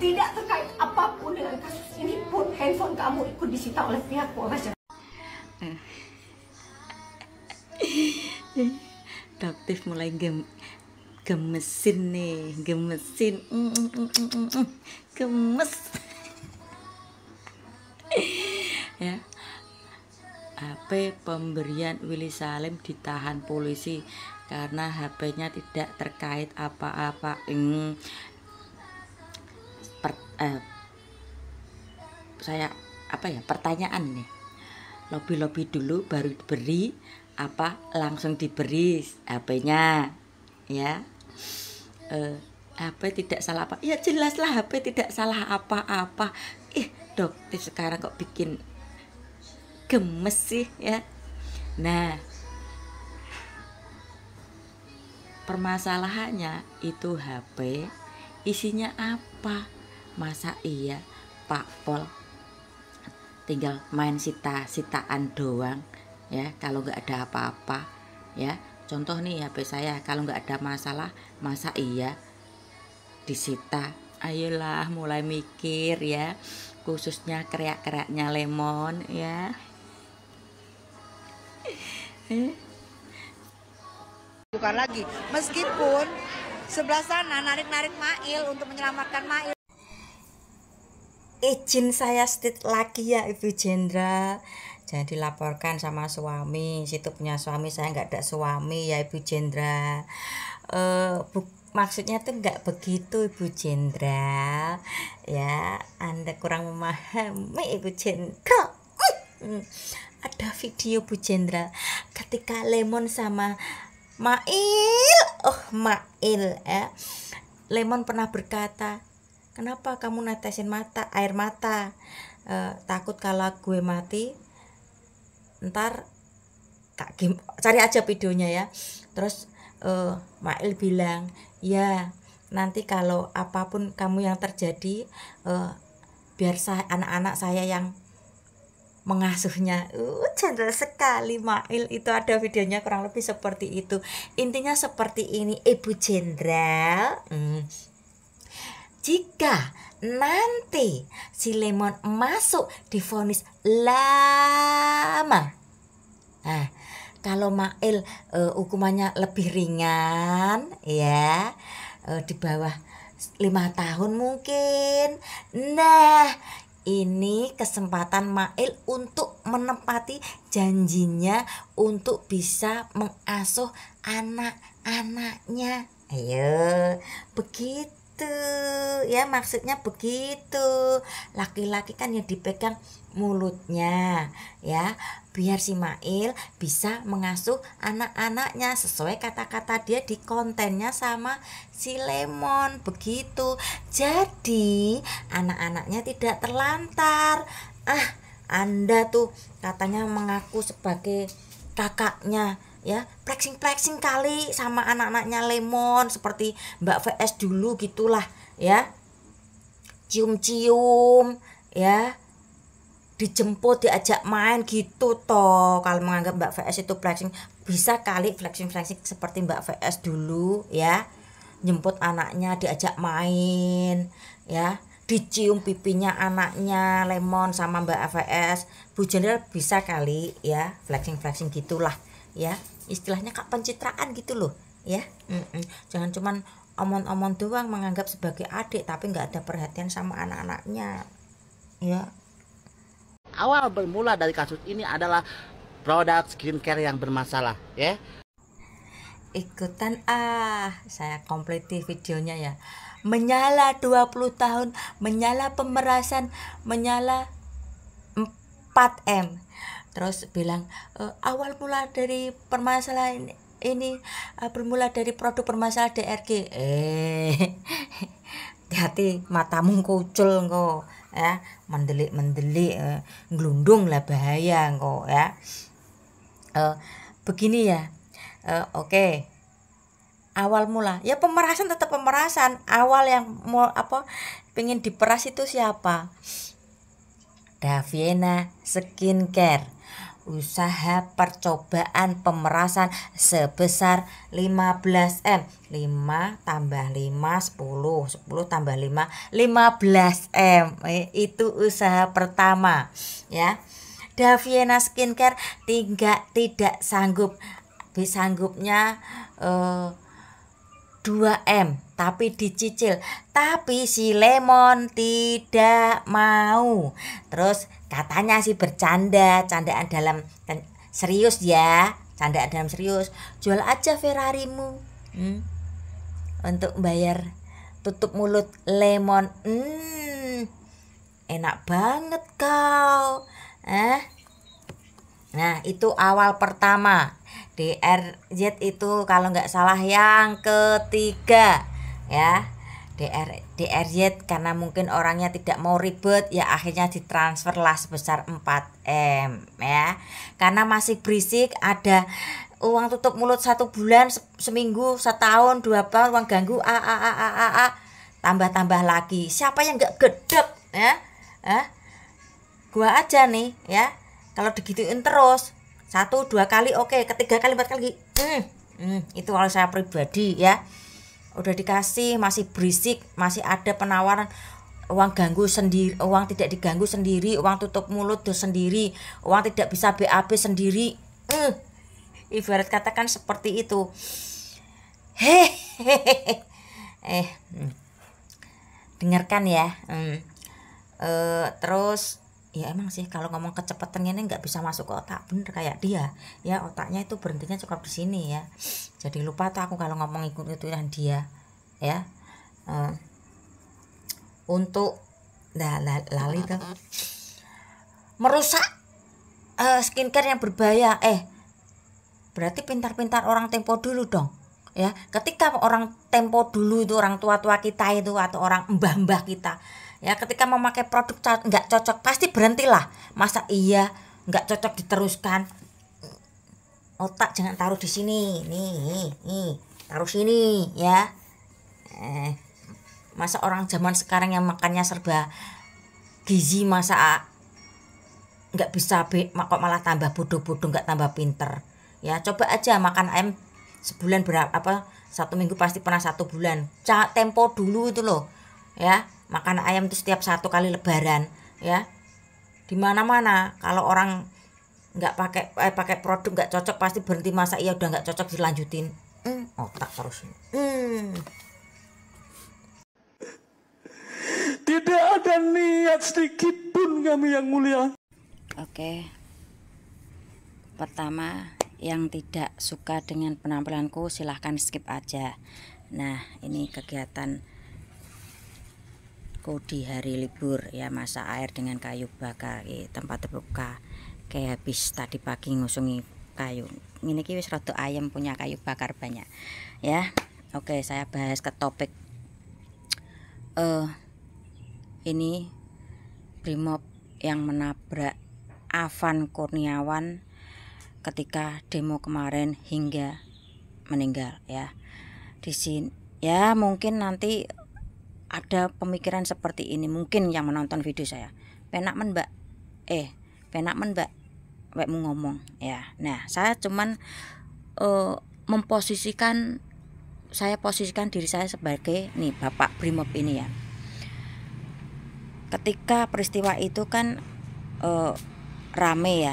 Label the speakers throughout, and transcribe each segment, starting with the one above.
Speaker 1: tidak terkait apapun dengan kasus ini pun handphone kamu ikut disita oleh pihak Polres.
Speaker 2: Doktif mulai gemesin nih, gemesin, gemes. Ya, HP pemberian Willy Salim ditahan polisi karena HP-nya tidak terkait apa-apa. Pertanyaan nih, lobby dulu baru diberi apa langsung diberi HP-nya ya. HP tidak salah apa ya, jelaslah HP tidak salah apa-apa. Dokter sekarang kok bikin gemes sih ya. Nah, permasalahannya itu HP isinya apa? Masa iya Pak Pol tinggal main sitaan doang ya, kalau nggak ada apa-apa ya. Contoh nih HP saya, kalau nggak ada masalah masa iya disita? Ayolah mulai mikir ya, khususnya kerak-keraknya Lemon ya.
Speaker 3: Bukan lagi, meskipun sebelah sana narik-narik Mail untuk menyelamatkan Mail.
Speaker 2: Izin saya state lagi ya Ibu Jenderal, jangan dilaporkan sama suami. Situ punya suami, saya nggak ada suami ya Ibu Jenderal. Maksudnya tuh nggak begitu Ibu Jenderal ya, Anda kurang memahami Ibu Jenderal. Ada video Bu Jenderal ketika Lemon sama Mail ya. Lemon pernah berkata, kenapa kamu netesin air mata? Takut kalau gue mati ntar Kak Kim, cari aja videonya ya. Terus Mail bilang, ya nanti kalau apapun kamu yang terjadi, biar anak-anak saya yang mengasuhnya. Jenderal sekali Mail itu, ada videonya kurang lebih seperti itu. Intinya seperti ini Ibu Jenderal. Jika nanti si Lemon masuk divonis lama, nah kalau Mail hukumannya lebih ringan ya, di bawah 5 tahun mungkin. Nah, ini kesempatan Mail untuk menepati janjinya untuk bisa mengasuh anak-anaknya. Ayo, begitu ya, maksudnya begitu. Laki-laki kan yang dipegang mulutnya ya, biar si Mail bisa mengasuh anak-anaknya sesuai kata-kata dia di kontennya sama si Lemon, begitu. Jadi anak-anaknya tidak terlantar. Anda tuh katanya mengaku sebagai kakaknya ya, flexing kali sama anak-anaknya Lemon seperti Mbak VS dulu gitulah ya, cium-cium ya, dijemput diajak main gitu toh. Kalau menganggap Mbak VS itu flexing, bisa kali flexing seperti Mbak VS dulu ya, jemput anaknya diajak main ya, dicium pipinya anaknya Lemon sama Mbak VS. Bu Jenderal bisa kali ya flexing gitulah ya, istilahnya kak pencitraan gitu loh ya. Jangan cuman omong-omong doang menganggap sebagai adik tapi nggak ada perhatian sama anak-anaknya ya.
Speaker 4: Awal bermula dari kasus ini adalah produk skincare yang bermasalah ya.
Speaker 2: Ikutan saya kompleti videonya ya. Menyala 20 tahun, menyala pemerasan, menyala 4M. Terus bilang awal mula dari permasalahan ini bermula dari produk bermasalah DRG. Hati-hati matamu kucul engko ya, mendelik ngelundung lah, bahaya engko ya. Begini ya. Oke. Awal mula ya pemerasan, tetap pemerasan. Awal yang pengen diperas itu siapa? Daviena Skincare. usaha percobaan pemerasan sebesar 15M. 5 tambah 5 10, 10 tambah 5 15M. Itu usaha pertama ya. Daviena Skincare tidak sanggupnya 2M tapi dicicil, tapi si Lemon tidak mau. Terus katanya sih candaan dalam serius ya, candaan dalam serius, jual aja Ferrarimu untuk bayar tutup mulut Lemon. Enak banget kau. Nah itu awal pertama. DRZ itu kalau nggak salah yang ketiga ya. DRZ karena mungkin orangnya tidak mau ribet ya, akhirnya ditransfer lah sebesar 4M ya. Karena masih berisik, ada uang tutup mulut 1 bulan, seminggu, setahun, 2 tahun, uang ganggu tambah lagi. Siapa yang nggak gedek ya? Gua aja nih ya, kalau digituin terus 1, 2 kali oke, ketiga kali, 4 kali itu kalau saya pribadi ya. Udah dikasih masih berisik, masih ada penawaran uang ganggu sendiri, uang tidak diganggu sendiri, uang tutup mulut sendiri, uang tidak bisa BAB sendiri. Ibarat katakan seperti itu. Dengarkan ya. Terus ya emang sih kalau ngomong kecepatan ini nggak bisa masuk ke otak bener kayak dia ya, otaknya itu berhentinya cukup di sini ya, jadi lupa tuh aku kalau ngomong ikut-ikutan dia ya. Untuk lali tuh merusak skincare yang berbahaya. Berarti pintar-pintar orang tempo dulu dong ya. Ketika orang tempo dulu itu, orang tua-tua kita itu atau orang mbah-mbah kita ya, ketika memakai produk nggak cocok pasti berhentilah. Masa iya nggak cocok diteruskan? Otak jangan taruh di sini, nih taruh sini ya. Masa orang zaman sekarang yang makannya serba gizi, masa nggak bisa kok malah tambah bodoh-bodoh, nggak tambah pinter ya. Coba aja makan ayam sebulan berapa, 1 minggu pasti pernah 1 bulan. Tempo dulu itu loh ya. Makan ayam itu setiap 1 kali lebaran ya. Di mana-mana kalau orang nggak pakai produk nggak cocok pasti berhenti. Masa iya udah nggak cocok dilanjutin? Otak terus.
Speaker 5: Tidak ada niat sedikit pun kami yang mulia.
Speaker 2: Oke. Pertama, yang tidak suka dengan penampilanku silahkan skip aja. Nah ini kegiatan di hari libur ya, masak air dengan kayu bakar tempat terbuka. Kayak habis tadi pagi ngusungi kayu ini wis rada ayam punya kayu bakar banyak ya. Oke, saya bahas ke topik ini Brimob yang menabrak Afan Kurniawan ketika demo kemarin hingga meninggal ya. Di sini ya mungkin nanti ada pemikiran seperti ini, mungkin yang menonton video saya, penak men mbak, wekmu ngomong ya. Nah saya cuman posisikan diri saya sebagai nih Bapak Brimob ini ya. Ketika peristiwa itu kan rame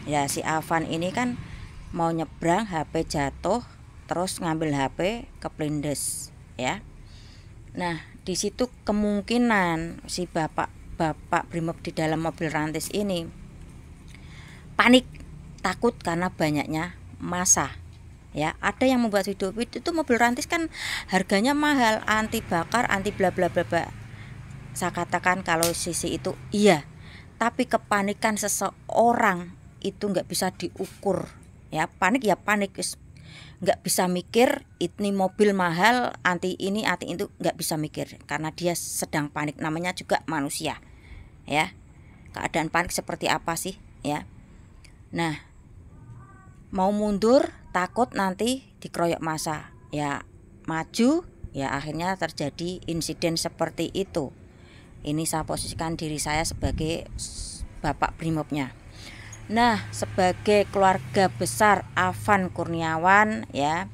Speaker 2: ya si Afan ini kan mau nyebrang, HP jatuh, terus ngambil HP keplindes ya. Nah di situ kemungkinan si Bapak Brimob di dalam mobil rantis ini panik, takut karena banyaknya massa ya. Ada yang membuat video itu mobil rantis kan harganya mahal, anti bakar, anti bla bla bla bla. Saya katakan kalau sisi itu iya, tapi kepanikan seseorang itu nggak bisa diukur ya. Panik ya panik, nggak bisa mikir ini mobil mahal, anti ini anti itu, nggak bisa mikir karena dia sedang panik. Namanya juga manusia ya. Keadaan panik seperti apa sih ya. Nah mau mundur takut nanti dikeroyok massa ya, maju ya, akhirnya terjadi insiden seperti itu. Ini saya posisikan diri saya sebagai Bapak Brimobnya. Nah, sebagai keluarga besar Afan Kurniawan ya,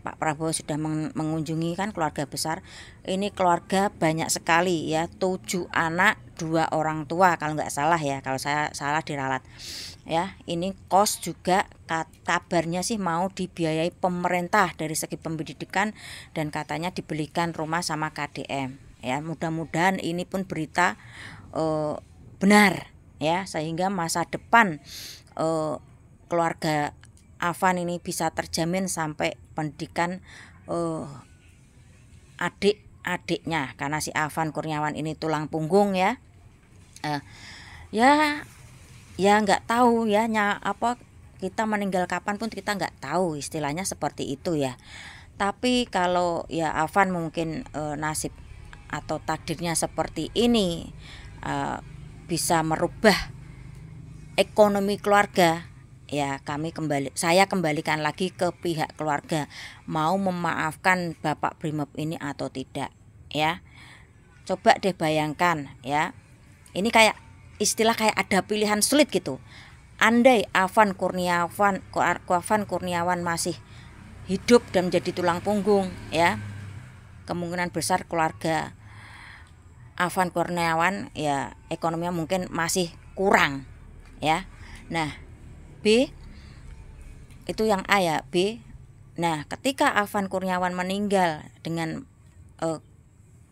Speaker 2: Pak Prabowo sudah mengunjungi kan keluarga besar. Ini keluarga banyak sekali ya, 7 anak 2 orang tua kalau nggak salah ya, kalau saya salah diralat ya. Ini kos juga kabarnya sih mau dibiayai pemerintah dari segi pendidikan, dan katanya dibelikan rumah sama KDM ya. Mudah-mudahan ini pun berita benar ya, sehingga masa depan keluarga Afan ini bisa terjamin sampai pendidikan adik-adiknya, karena si Afan Kurniawan ini tulang punggung ya. Ya nggak tahu ya, apa kita meninggal kapan pun kita nggak tahu, istilahnya seperti itu ya. Tapi kalau ya Afan mungkin nasib atau takdirnya seperti ini, bisa merubah ekonomi keluarga ya, saya kembalikan lagi ke pihak keluarga, mau memaafkan Bapak Brimob ini atau tidak ya. Coba deh bayangkan ya, ini kayak istilah kayak ada pilihan sulit gitu. Andai Afan Kurniawan masih hidup dan menjadi tulang punggung ya, kemungkinan besar keluarga Afan Kurniawan ya ekonominya mungkin masih kurang ya. Nah, B itu yang A ya, B. Nah, ketika Afan Kurniawan meninggal dengan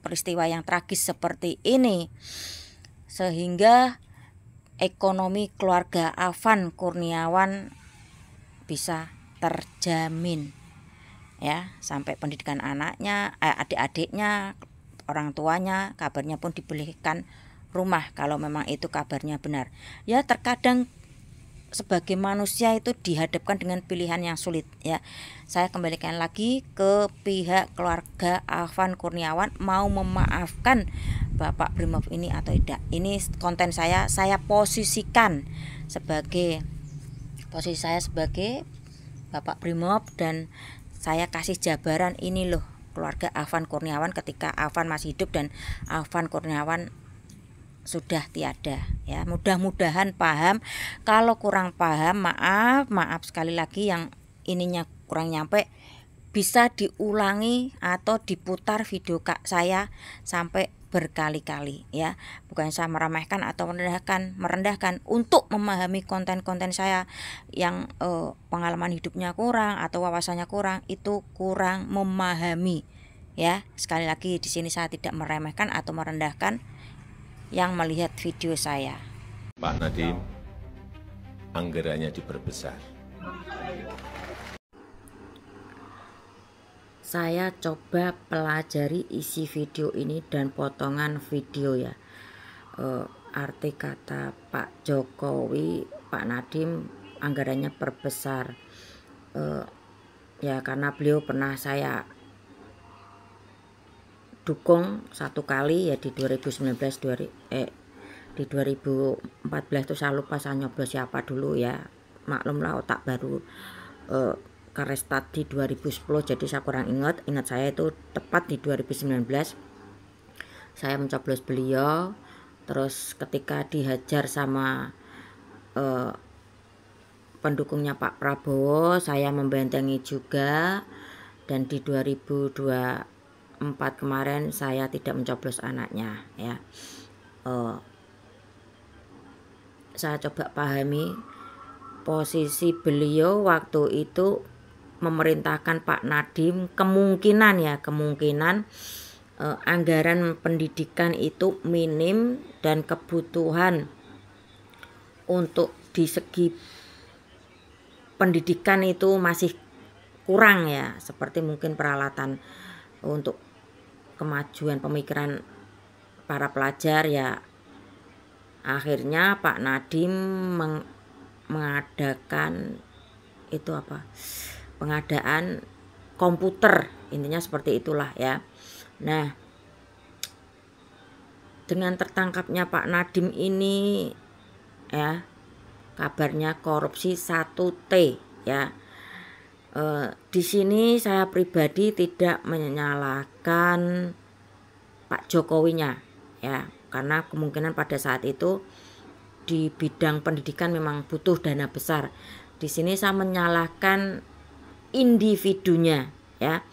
Speaker 2: peristiwa yang tragis seperti ini, sehingga ekonomi keluarga Afan Kurniawan bisa terjamin ya, sampai pendidikan anaknya, adik-adiknya, orang tuanya, kabarnya pun dibelikan rumah kalau memang itu kabarnya benar. Ya, terkadang sebagai manusia itu dihadapkan dengan pilihan yang sulit ya. Saya kembalikan lagi ke pihak keluarga Afan Kurniawan, mau memaafkan Bapak Brimob ini atau tidak. Ini konten saya posisikan sebagai posisi saya sebagai Bapak Brimob, dan saya kasih jabaran ini loh keluarga Afan Kurniawan ketika Afan masih hidup dan Afan Kurniawan sudah tiada ya. Mudah-mudahan paham. Kalau kurang paham, maaf sekali lagi, yang ininya kurang nyampe bisa diulangi atau diputar video saya sampai berkali-kali ya. Bukan saya meremehkan atau merendahkan untuk memahami konten-konten saya yang pengalaman hidupnya kurang atau wawasannya kurang, itu kurang memahami ya. Sekali lagi di sini saya tidak meremehkan atau merendahkan yang melihat video saya.
Speaker 6: Pak Nadiem, anggarannya diperbesar.
Speaker 2: Saya coba pelajari isi video ini dan potongan video ya. Arti kata Pak Jokowi, Pak Nadiem anggarannya perbesar. Ya karena beliau pernah saya dukung satu kali ya di 2019 di 2014 tuh saya lupa saya nyoblos siapa dulu ya, maklumlah otak baru ke restart di 2010, jadi saya kurang ingat saya itu tepat di 2019 saya mencoblos beliau. Terus ketika dihajar sama pendukungnya Pak Prabowo, saya membentengi juga, dan di 2024 kemarin saya tidak mencoblos anaknya ya. Saya coba pahami posisi beliau waktu itu memerintahkan Pak Nadiem, kemungkinan anggaran pendidikan itu minim dan kebutuhan untuk di segi pendidikan itu masih kurang ya, seperti mungkin peralatan untuk kemajuan pemikiran para pelajar ya. Akhirnya Pak Nadiem mengadakan pengadaan komputer, intinya seperti itulah ya. Nah, dengan tertangkapnya Pak Nadiem ini ya, kabarnya korupsi 1T ya. Di sini saya pribadi tidak menyalahkan Pak Jokowinya ya, karena kemungkinan pada saat itu di bidang pendidikan memang butuh dana besar. Di sini saya menyalahkan individunya ya.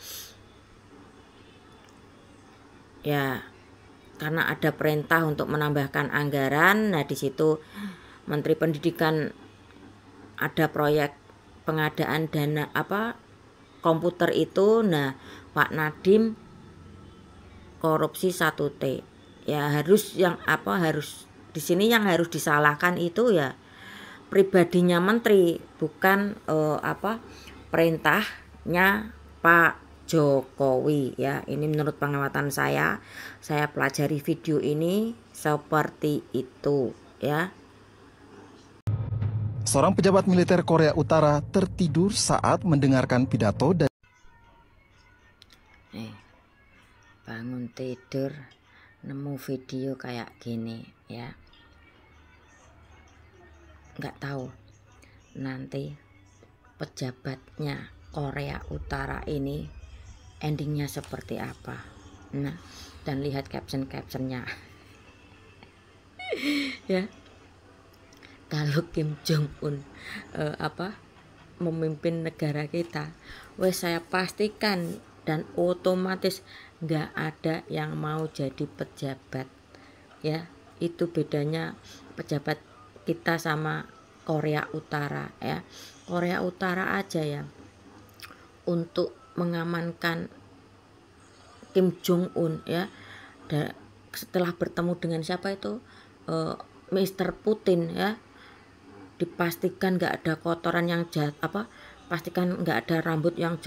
Speaker 2: Ya, karena ada perintah untuk menambahkan anggaran. Nah, di situ Menteri Pendidikan ada proyek pengadaan dana komputer itu. Nah, Pak Nadiem korupsi 1T. Ya, harus di sini yang harus disalahkan itu ya pribadinya menteri, bukan perintahnya Pak Jokowi ya. Ini menurut pengamatan saya pelajari video ini seperti itu ya.
Speaker 7: Seorang pejabat militer Korea Utara tertidur saat mendengarkan pidato dari
Speaker 2: bangun tidur nemu video kayak gini ya. Nggak tahu nanti pejabatnya Korea Utara ini endingnya seperti apa. Nah, dan lihat captionnya ya. Kalau Kim Jong Un memimpin negara kita, saya pastikan dan otomatis nggak ada yang mau jadi pejabat ya. Itu bedanya pejabat kita sama Korea Utara ya. Korea Utara aja ya, untuk mengamankan Kim Jong Un ya, setelah bertemu dengan siapa itu Mr. Putin ya, dipastikan nggak ada kotoran yang pastikan nggak ada rambut yang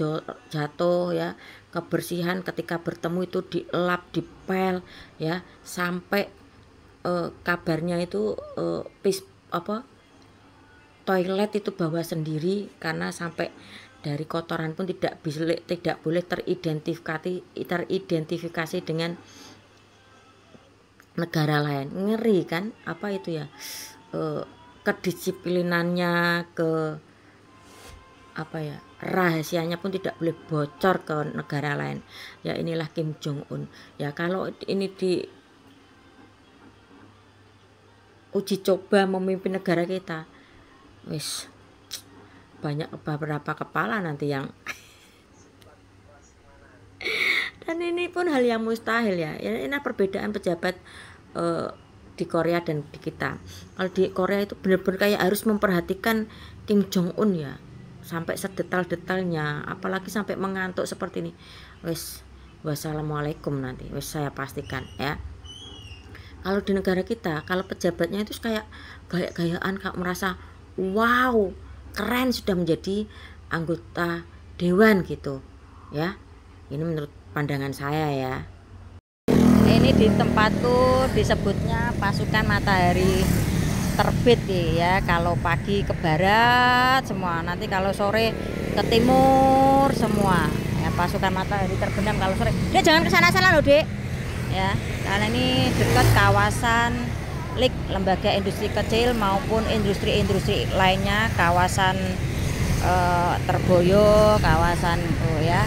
Speaker 2: jatuh ya, kebersihan ketika bertemu itu dielap, dipel ya, sampai kabarnya itu toilet itu bawa sendiri, karena sampai dari kotoran pun tidak boleh teridentifikasi dengan negara lain. Ngeri kan itu ya, kedisiplinannya, rahasianya pun tidak boleh bocor ke negara lain ya. Inilah Kim Jong Un ya. Kalau ini di uji coba memimpin negara kita, banyak beberapa kepala nanti yang dan ini pun hal yang mustahil ya. Ini perbedaan pejabat di Korea dan di kita. Kalau di Korea itu benar-benar kayak harus memperhatikan Kim Jong Un ya, sampai sedetail-detailnya, apalagi sampai mengantuk seperti ini. Wassalamualaikum nanti, saya pastikan ya. Kalau di negara kita, kalau pejabatnya itu kayak gaya-gayaan, kayak merasa wow, keren sudah menjadi anggota dewan gitu ya. Ini menurut pandangan saya ya. Ini di tempatku disebutnya pasukan matahari terbit ya. Kalau pagi ke barat semua, nanti kalau sore ke timur semua ya, pasukan matahari terbenam. Kalau sore dia jangan ke sana-sana loh Dek ya, karena ini dekat kawasan LIK, lembaga industri kecil maupun industri-industri lainnya, kawasan Terboyo, kawasan ya.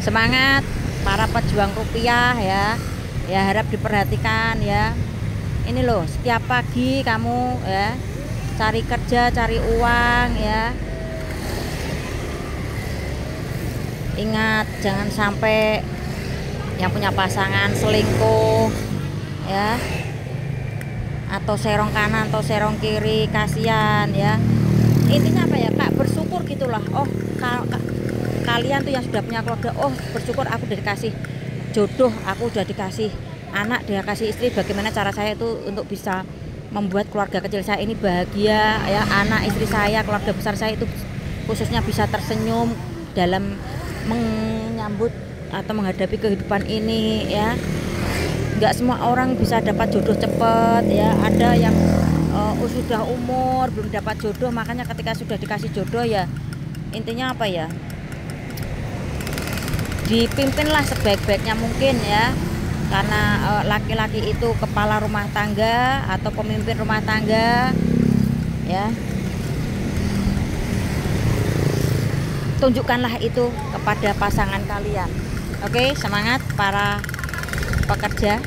Speaker 2: Semangat para pejuang rupiah ya, harap diperhatikan ya. Ini loh, setiap pagi kamu ya cari kerja, cari uang ya. Ingat, jangan sampai yang punya pasangan selingkuh ya, atau serong kanan atau serong kiri, kasihan ya. Intinya apa ya Kak, bersyukur gitulah. Oh kalian tuh yang sudah punya keluarga, oh bersyukur aku udah dikasih jodoh, aku udah dikasih anak, dia kasih istri. Bagaimana cara saya itu untuk bisa membuat keluarga kecil saya ini bahagia ya, anak istri saya, keluarga besar saya itu khususnya bisa tersenyum dalam menyambut atau menghadapi kehidupan ini ya. Nggak semua orang bisa dapat jodoh cepat ya, ada yang sudah umur belum dapat jodoh, makanya ketika sudah dikasih jodoh ya intinya apa ya, dipimpinlah sebaik-baiknya mungkin ya, karena laki-laki itu kepala rumah tangga atau pemimpin rumah tangga ya. Tunjukkanlah itu kepada pasangan kalian. Oke, semangat para pekerja.